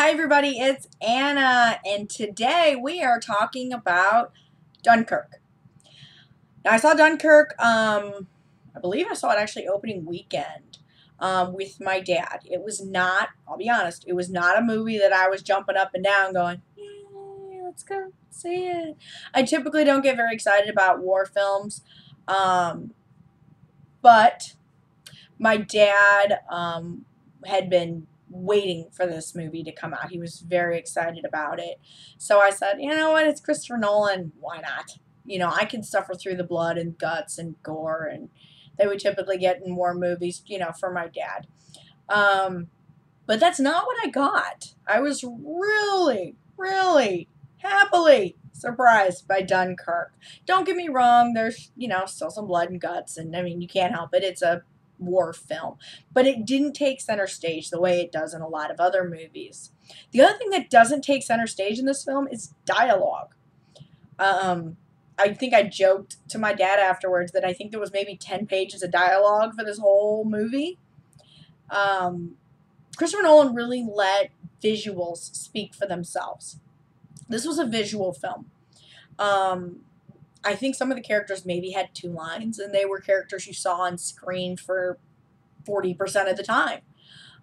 Hi everybody, it's Anna, and today we are talking about Dunkirk. Now I saw Dunkirk, I believe I saw it actually opening weekend with my dad. It was not, I'll be honest, it was not a movie that I was jumping up and down going, yay, let's go see it. I typically don't get very excited about war films, but my dad had been waiting for this movie to come out. He was very excited about it. So I said, you know what? It's Christopher Nolan. Why not? You know, I can suffer through the blood and guts and gore and that we typically get in war movies, you know, for my dad. But that's not what I got. I was really happily surprised by Dunkirk. Don't get me wrong, there's, you know, still some blood and guts, and I mean, you can't help it. It's a war film. But it didn't take center stage the way it does in a lot of other movies. The other thing that doesn't take center stage in this film is dialogue. I think I joked to my dad afterwards that I think there was maybe 10 pages of dialogue for this whole movie. Christopher Nolan really let visuals speak for themselves. This was a visual film. I think some of the characters maybe had 2 lines, and they were characters you saw on screen for 40% of the time.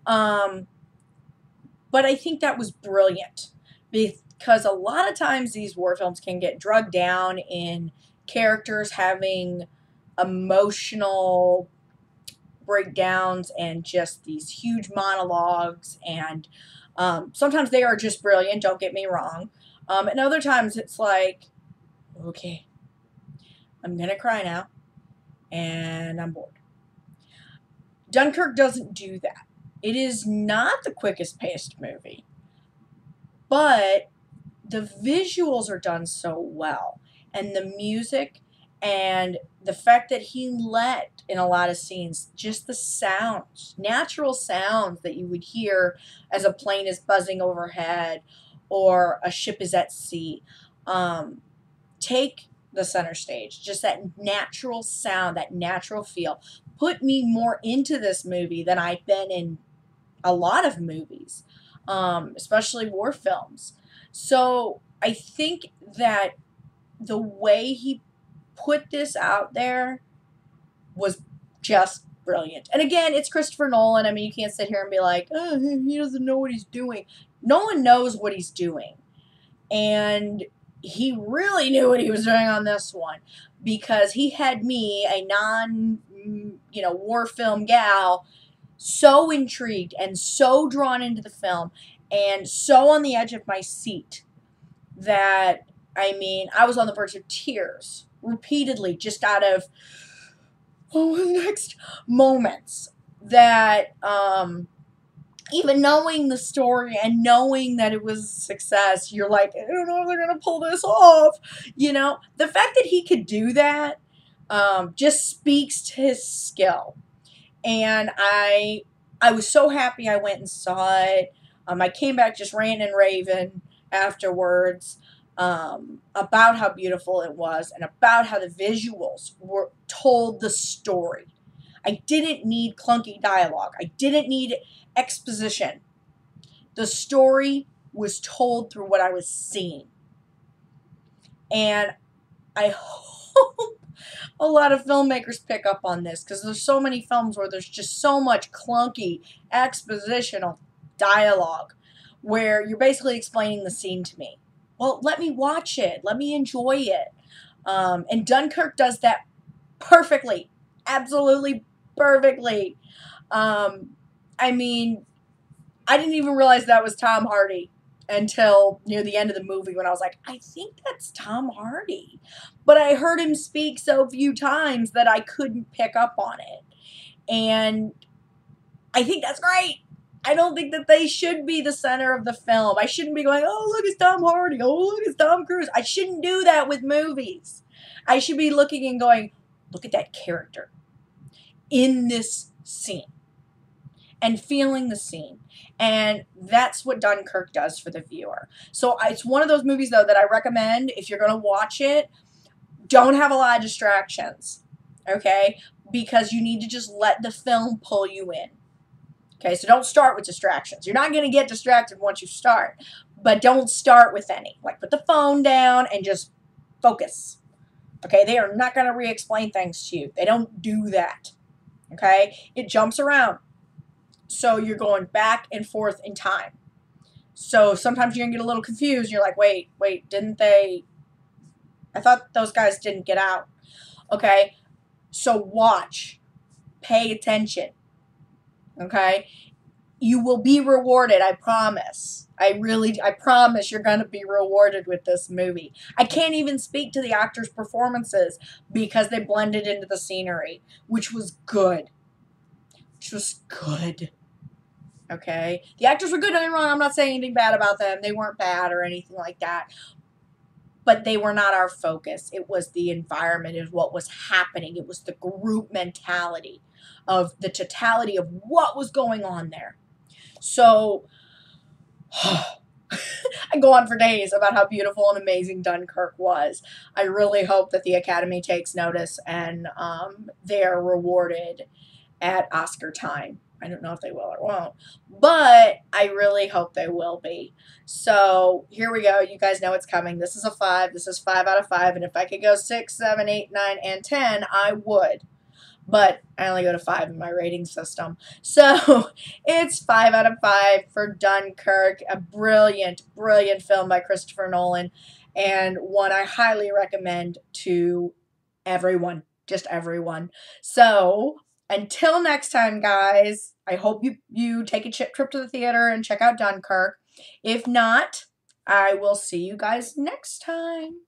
But I think that was brilliant because a lot of times these war films can get drugged down in characters having emotional breakdowns and just these huge monologues, and sometimes they are just brilliant, don't get me wrong, and other times it's like, okay, I'm gonna cry now and I'm bored. Dunkirk doesn't do that. It is not the quickest paced movie, but the visuals are done so well, and the music, and the fact that he let in a lot of scenes just the sounds, natural sounds that you would hear as a plane is buzzing overhead or a ship is at sea, take the center stage. Just that natural sound, that natural feel, put me more into this movie than I've been in a lot of movies, especially war films. So I think that the way he put this out there was just brilliant. And again, it's Christopher Nolan. I mean, you can't sit here and be like, oh, he doesn't know what he's doing. Nolan knows what he's doing. And he really knew what he was doing on this one, because he had me, a war film gal, so intrigued and so drawn into the film and so on the edge of my seat that, I mean, I was on the verge of tears repeatedly just out of, next moments that, even knowing the story and knowing that it was a success, you're like, I don't know if they're going to pull this off. You know, the fact that he could do that just speaks to his skill. And I was so happy I went and saw it. I came back just ranting and raving afterwards about how beautiful it was and about how the visuals told the story. I didn't need clunky dialogue. I didn't need exposition. The story was told through what I was seeing. And I hope a lot of filmmakers pick up on this, because there's so many films where there's just so much clunky expositional dialogue where you're basically explaining the scene to me. Well, let me watch it. Let me enjoy it. And Dunkirk does that perfectly. Absolutely perfectly. I mean, I didn't even realize that was Tom Hardy until near the end of the movie, when I was like, I think that's Tom Hardy. But I heard him speak so few times that I couldn't pick up on it. And I think that's great. I don't think that they should be the center of the film. I shouldn't be going, oh, look, it's Tom Hardy. Oh, look, it's Tom Cruise. I shouldn't do that with movies. I should be looking and going, look at that character in this scene and feeling the scene. And that's what Dunkirk does for the viewer. So it's one of those movies, though, that I recommend if you're going to watch it, don't have a lot of distractions, okay? Because you need to just let the film pull you in. Okay, so don't start with distractions. You're not going to get distracted once you start, but don't start with any. Like, put the phone down and just focus. Okay, they are not going to re-explain things to you. They don't do that. Okay, it jumps around. So you're going back and forth in time. So sometimes you're going to get a little confused. You're like, wait, didn't they? I thought those guys didn't get out. Okay, so watch. Pay attention. Okay, you will be rewarded, I promise. I promise you're going to be rewarded with this movie. I can't even speak to the actors' performances because they blended into the scenery, which was good. Okay? The actors were good, don't get me wrong. I'm not saying anything bad about them. They weren't bad or anything like that. But they were not our focus. It was the environment, it was what was happening. It was the group mentality of the totality of what was going on there. So, I go on for days about how beautiful and amazing Dunkirk was. I really hope that the Academy takes notice and they're rewarded at Oscar time. I don't know if they will or won't, but I really hope they will be. So here we go. You guys know it's coming. This is a 5. This is 5 out of 5. And if I could go 6, 7, 8, 9, and 10, I would. But I only go to 5 in my rating system. So it's 5 out of 5 for Dunkirk. A brilliant, brilliant film by Christopher Nolan. And one I highly recommend to everyone. Just everyone. So until next time, guys, I hope you take a trip to the theater and check out Dunkirk. If not, I will see you guys next time.